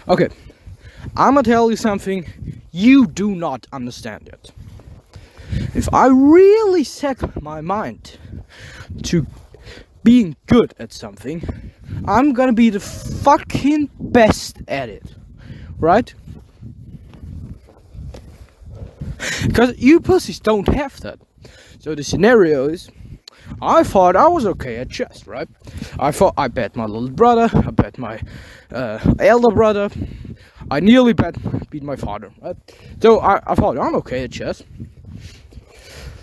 Okay, I'm gonna tell you something you do not understand yet. If I really set my mind to being good at something, I'm gonna be the fucking best at it, right? Because you pussies don't have that. So the scenario is, I thought I was okay at chess, right? I thought I bet my little brother, I bet my elder brother, I nearly beat my father, right? So I thought I'm okay at chess.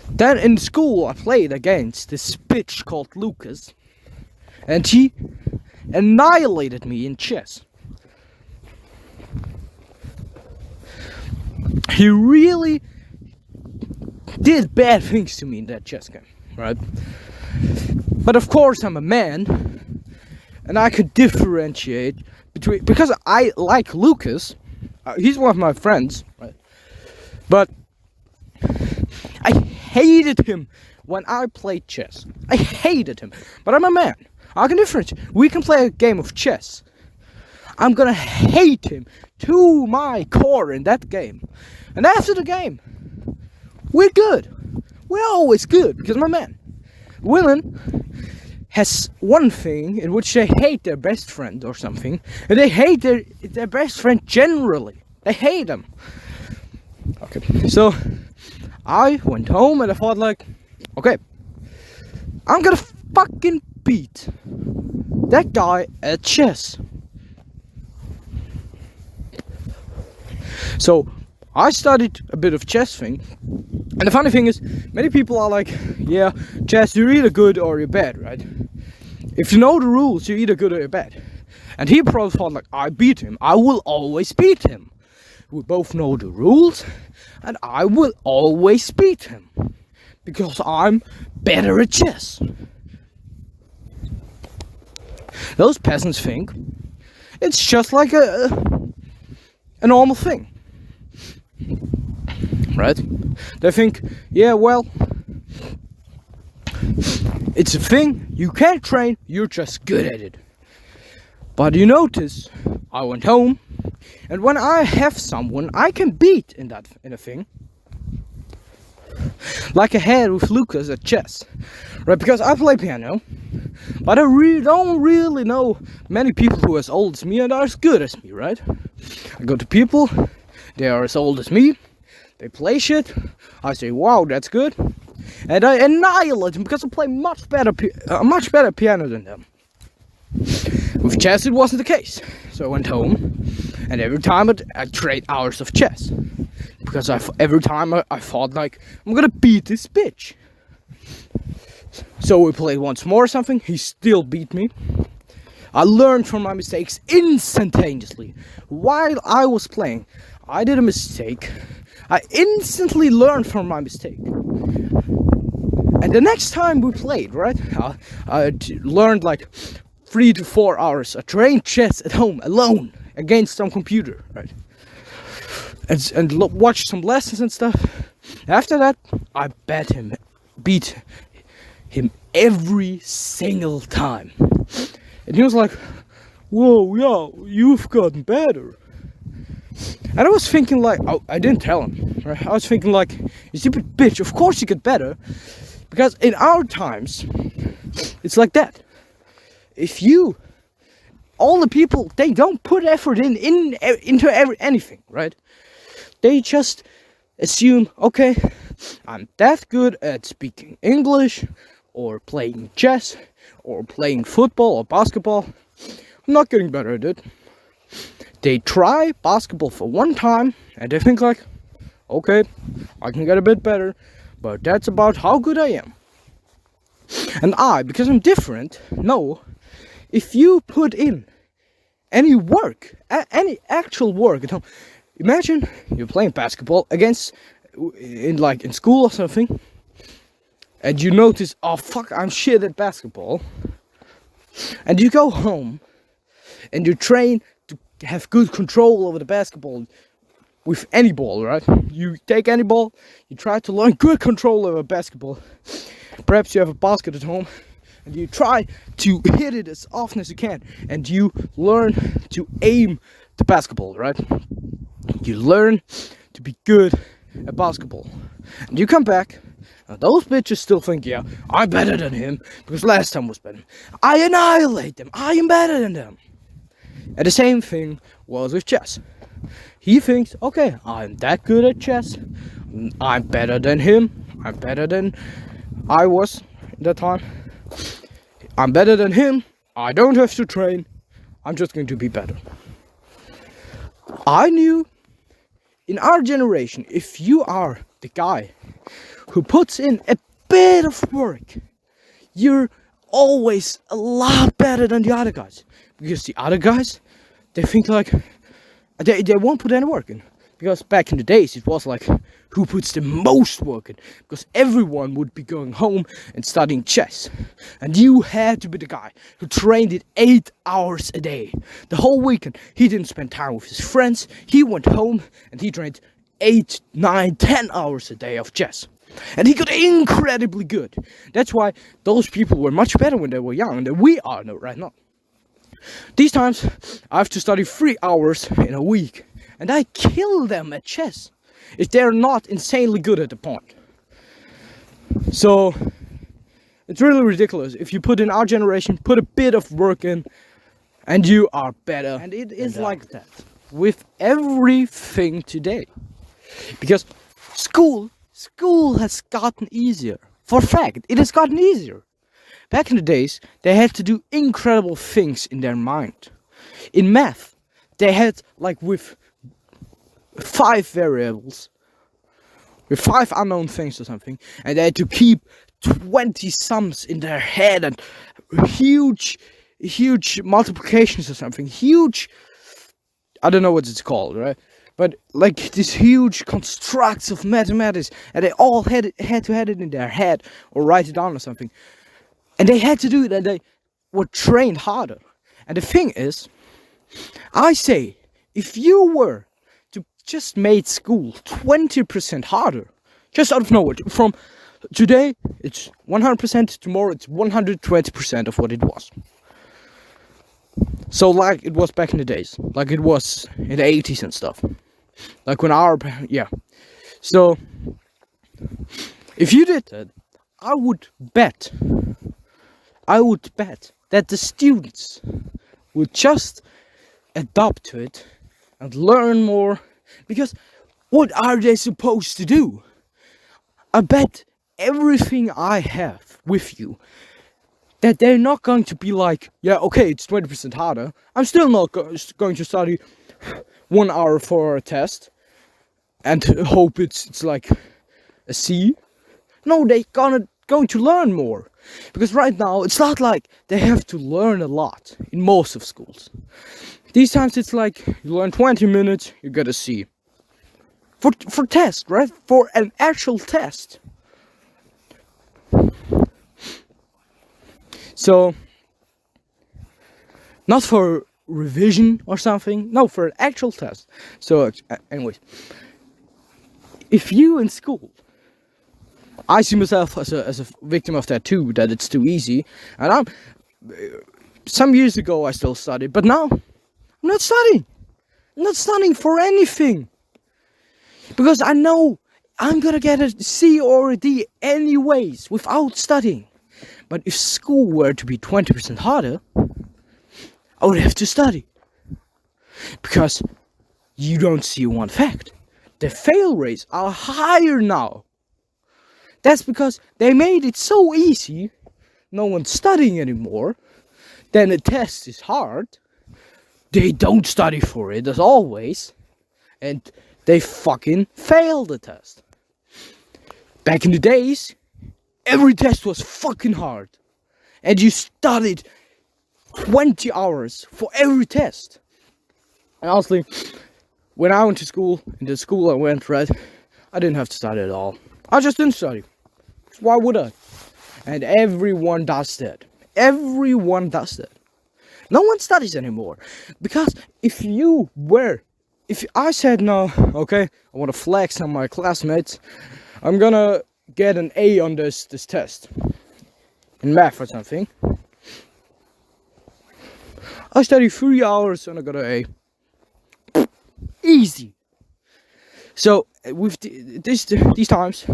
Then in school I played against this bitch called Lucas, and he annihilated me in chess. He really did bad things to me in that chess game, right? But of course I'm a man, and I could differentiate between, because I like Lucas, he's one of my friends, right? But I hated him when I played chess. I hated him, but I'm a man. I can differentiate. We can play a game of chess. I'm gonna hate him to my core in that game. And after the game, we're good. We're always good, because I'm a man. Women has one thing in which they hate their best friend or something, and they hate their best friend generally. They hate them. Okay, so I went home and I thought like, okay, I'm gonna fucking beat that guy at chess. So I studied a bit of chess thing, and the funny thing is, many people are like, yeah, chess, you're either good or you're bad, right? If you know the rules, you're either good or you're bad. And he probably thought like, I beat him, I will always beat him. We both know the rules, and I will always beat him, because I'm better at chess. Those peasants think it's just like a normal thing. Right? They think, yeah, well, it's a thing, you can't train, you're just good at it. But you notice, I went home, and when I have someone I can beat in a thing, like I had with Lucas at chess, right? Because I play piano, but I don't really know many people who are as old as me and are as good as me, right? I go to people, they are as old as me, they play shit, I say, wow, that's good, and I annihilate them because I play much better piano than them. With chess it wasn't the case, so I went home, and every time I trade hours of chess, because every time I thought like, I'm gonna beat this bitch. So we played once more or something, he still beat me. I learned from my mistakes instantaneously. While I was playing, I did a mistake, I instantly learned from my mistake. And the next time we played, right, I learned like 3 to 4 hours. I trained chess at home alone against some computer, right? And watched some lessons and stuff. After that, I beat him every single time. And he was like, whoa, yeah, you've gotten better. And I was thinking like, I didn't tell him, right? I was thinking like, you stupid bitch, of course you get better. Because in our times, it's like that. If all the people, they don't put effort into anything, right? They just assume, okay, I'm that good at speaking English, or playing chess, or playing football or basketball. I'm not getting better at it. They try basketball for one time, and they think like, okay, I can get a bit better, but that's about how good I am. And because I'm different, know, if you put in any work, any actual work at home, imagine you're playing basketball in school or something, and you notice, oh fuck, I'm shit at basketball, and you go home and you train to have good control over the basketball with any ball, right? You take any ball, you try to learn good control over basketball. Perhaps you have a basket at home, and you try to hit it as often as you can, and you learn to aim to basketball, right? You learn to be good at basketball. And you come back, and those bitches still think, yeah, I'm better than him, because last time was better. I annihilate them. I am better than them. And the same thing was with chess. He thinks, okay, I'm that good at chess. I'm better than him. I'm better than I was at that time. I'm better than him. I don't have to train. I'm just going to be better. I knew in our generation, if you are the guy who puts in a bit of work, you're always a lot better than the other guys. Because the other guys, they think like, they won't put any work in. Because back in the days, it was like, who puts the most work in? Because everyone would be going home and studying chess. And you had to be the guy who trained it 8 hours a day. The whole weekend, he didn't spend time with his friends. He went home and he trained 8, 9, 10 hours a day of chess. And he got incredibly good. That's why those people were much better when they were young than we are right now. These times, I have to study 3 hours in a week. And I kill them at chess if they're not insanely good at the point. So it's really ridiculous. If you put in our generation, put a bit of work in, and you are better. And it is like that with everything today. Because school has gotten easier. For a fact, it has gotten easier. Back in the days, they had to do incredible things in their mind. In math, they had, like, with 5 variables, with 5 unknown things or something, and they had to keep 20 sums in their head, and huge multiplications or something, huge, I don't know what it's called, right? But like these huge constructs of mathematics, and they all had to have it in their head or write it down or something. And they had to do it, and they were trained harder. And the thing is, I say, if you were to just make school 20% harder, just out of nowhere, from today it's 100%, tomorrow it's 120% of what it was. So like it was back in the days, like it was in the 80s and stuff. Like when So if you did that, I would bet that the students would just adapt to it and learn more. Because what are they supposed to do? I bet everything I have with you that they're not going to be like, yeah, okay, it's 20% harder. I'm still not going to study 1 hour for a test and hope it's like a C. No, they're going to learn more. Because right now, it's not like they have to learn a lot in most of schools. These times it's like, you learn 20 minutes, you get a C. For test, right? For an actual test. So, not for revision or something, no, for an actual test. So, anyways, if you in school, I see myself as a victim of that too, that it's too easy. And some years ago I still studied, but now I'm not studying. I'm not studying for anything. Because I know I'm gonna get a C or a D anyways, without studying. But if school were to be 20% harder, I would have to study. Because you don't see one fact. The fail rates are higher now. That's because they made it so easy, no one's studying anymore. Then the test is hard. They don't study for it as always. And they fucking fail the test. Back in the days, every test was fucking hard. And you studied 20 hours for every test. And honestly, when I went to school, in the school I went, right, I didn't have to study at all. I just didn't study. Why would I? And everyone does that. Everyone does that. No one studies anymore. Because if I said no, okay, I want to flex on my classmates, I'm gonna get an A on this test. In math or something. I studied 3 hours and I got an A. crazy. So with these times,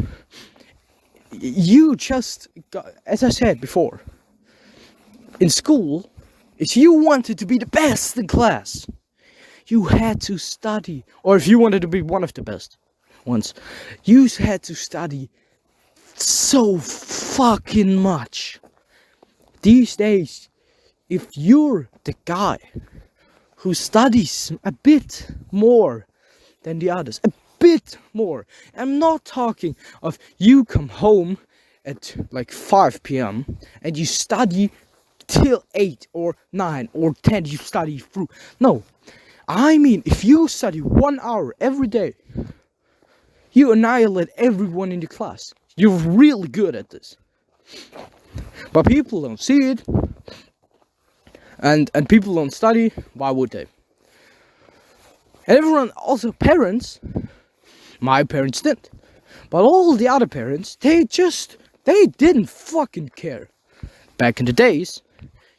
you just got, as I said before, in school, if you wanted to be the best in class, you had to study, or if you wanted to be one of the best ones, you had to study so fucking much. These days, if you're the guy who studies a bit more than the others, a bit more, I'm not talking of you come home at like 5 p.m. and you study till 8 or 9 or 10, you study through. No, I mean, if you study 1 hour every day, you annihilate everyone in your class. You're really good at this. But people don't see it. And people don't study. Why would they? And everyone, also parents, my parents didn't. But all the other parents, they didn't fucking care. Back in the days,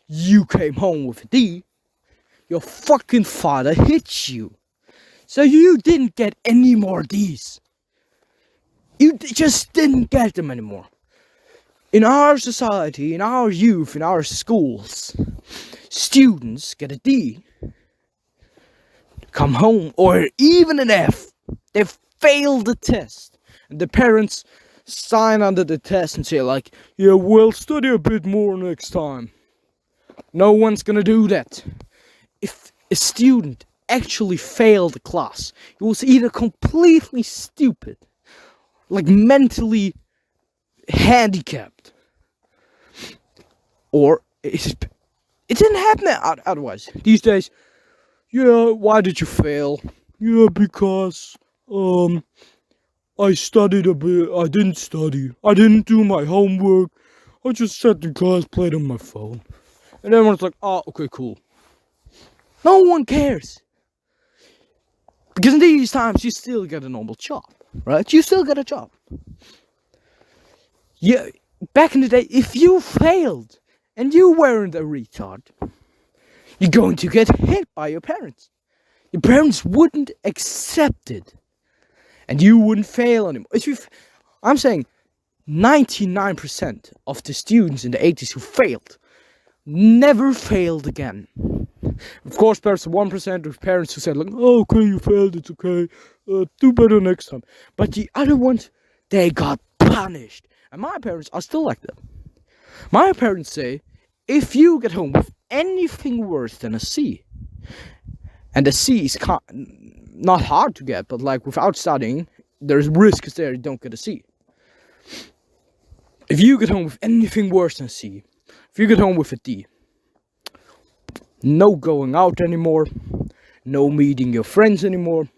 you came home with a D, your fucking father hit you. So you didn't get any more D's. You just didn't get them anymore. In our society, in our youth, in our schools, students get a D, come home, or even an F. They failed the test. And the parents sign under the test and say like, yeah, well, study a bit more next time. No one's gonna do that. If a student actually failed the class, he was either completely stupid, like mentally handicapped, or it didn't happen otherwise. These days, yeah, why did you fail? Yeah, because I studied a bit. I didn't study. I didn't do my homework. I just sat in class, played on my phone. And everyone's like, oh, okay, cool. No one cares. Because in these times, you still get a normal job, right? You still get a job. Yeah, back in the day, if you failed and you weren't a retard, you're going to get hit by your parents. Your parents wouldn't accept it. And you wouldn't fail anymore. I'm saying 99% of the students in the 80s who failed never failed again. Of course, there's 1% of parents who said like, oh, okay, you failed, it's okay, do better next time. But the other ones, they got punished. And my parents are still like that. My parents say, if you get home with anything worse than a C, and a C is not hard to get, but like without studying, there's risks there you don't get a C. If you get home with anything worse than a C, if you get home with a D, no going out anymore, no meeting your friends anymore,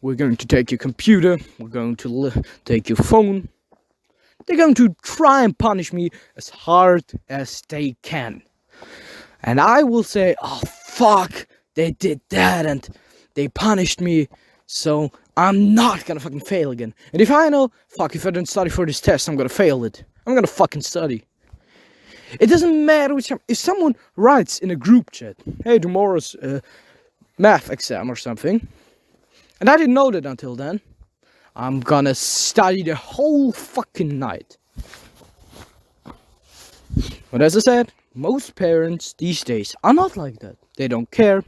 we're going to take your computer, we're going to take your phone. They're going to try and punish me as hard as they can. And I will say, oh fuck, they did that and they punished me, so I'm not gonna fucking fail again. And if I know, fuck, if I don't study for this test, I'm gonna fail it. I'm gonna fucking study. It doesn't matter which time. If someone writes in a group chat, hey, tomorrow's math exam or something, and I didn't know that until then, I'm gonna study the whole fucking night. But as I said, most parents these days are not like that. They don't care.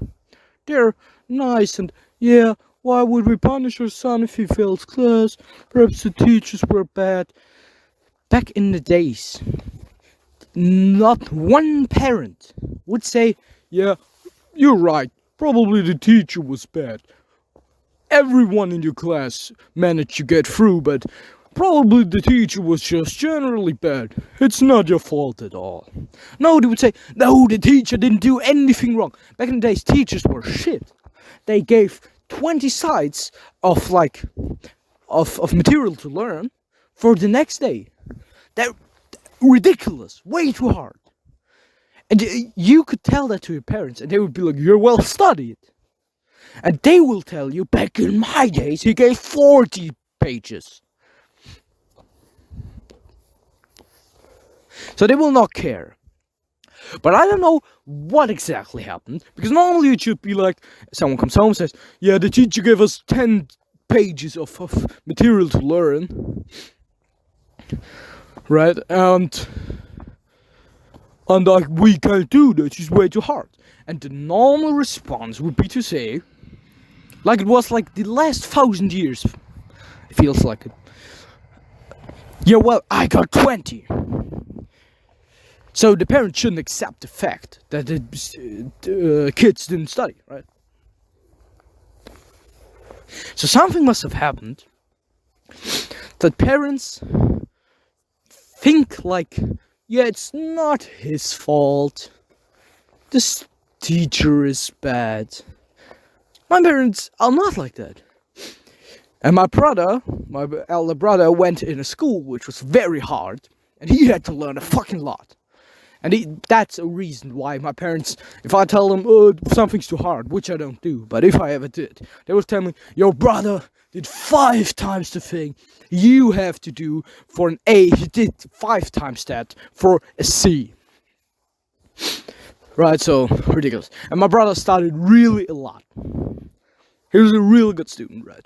They're nice and, yeah, why would we punish our son if he fails class? Perhaps the teachers were bad. Back in the days, not one parent would say, yeah, you're right, probably the teacher was bad. Everyone in your class managed to get through, but probably the teacher was just generally bad. It's not your fault at all. No, they would say, no, the teacher didn't do anything wrong. Back in the days, teachers were shit. They gave 20 sides of material to learn for the next day. They're ridiculous, way too hard. And you could tell that to your parents, and they would be like, you're well studied. And they will tell you, back in my days, he gave 40 pages. So they will not care. But I don't know what exactly happened, because normally it should be like someone comes home and says, yeah, the teacher gave us 10 pages of material to learn, right? And like, we can't do that, it's way too hard. And the normal response would be to say, like it was like the last 1,000 years, it feels like it. Yeah, well, I got 20. So the parents shouldn't accept the fact that the kids didn't study, right? So something must have happened that parents think like, yeah, it's not his fault. This teacher is bad. My parents are not like that. And my elder brother, went in a school which was very hard, and he had to learn a fucking lot. And that's a reason why my parents, if I tell them, oh, something's too hard, which I don't do, but if I ever did, they would tell me, your brother did 5 times the thing you have to do for an A. He did 5 times that for a C. Right, so ridiculous. And my brother studied really a lot. He was a really good student, right?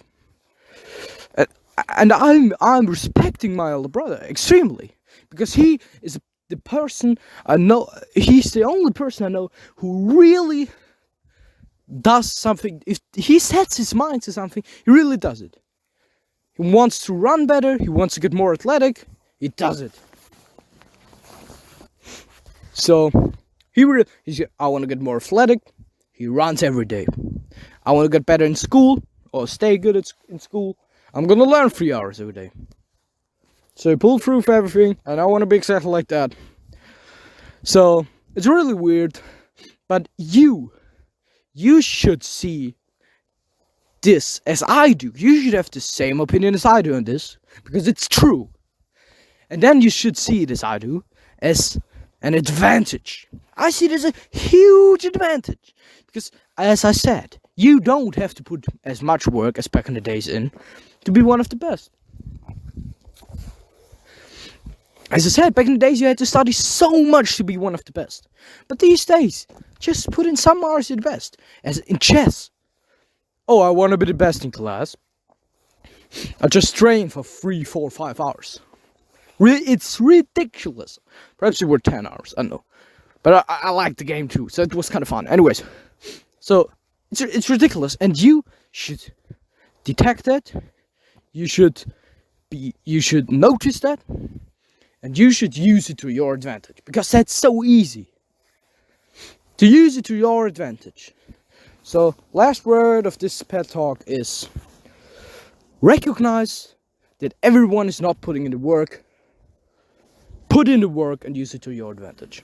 And I'm respecting my older brother extremely, because he is the person I know. He's the only person I know who really does something. If he sets his mind to something, he really does it. He wants to run better. He wants to get more athletic. He does it. So he's I want to get more athletic. He runs every day. I want to get better in school or stay good in school. I'm gonna learn 3 hours every day. So he pulled through for everything, and I want to be exactly like that. So it's really weird, but you should see this as I do. You should have the same opinion as I do on this, because it's true. And then you should see it as I do, as an advantage. I see it as a huge advantage, because, as I said, you don't have to put as much work as back in the days in to be one of the best. As I said, back in the days you had to study so much to be one of the best. But these days, just put in some hours at the best. As in chess. Oh, I want to be the best in class. I just train for 3, 4, 5 hours. It's ridiculous. Perhaps it were 10 hours, I don't know. But I liked the game too, so it was kind of fun. Anyways, so it's ridiculous, and you should detect that. You should notice that. And you should use it to your advantage, because that's so easy to use it to your advantage. So, last word of this pet talk is recognize that everyone is not putting in the work. Put in the work and use it to your advantage.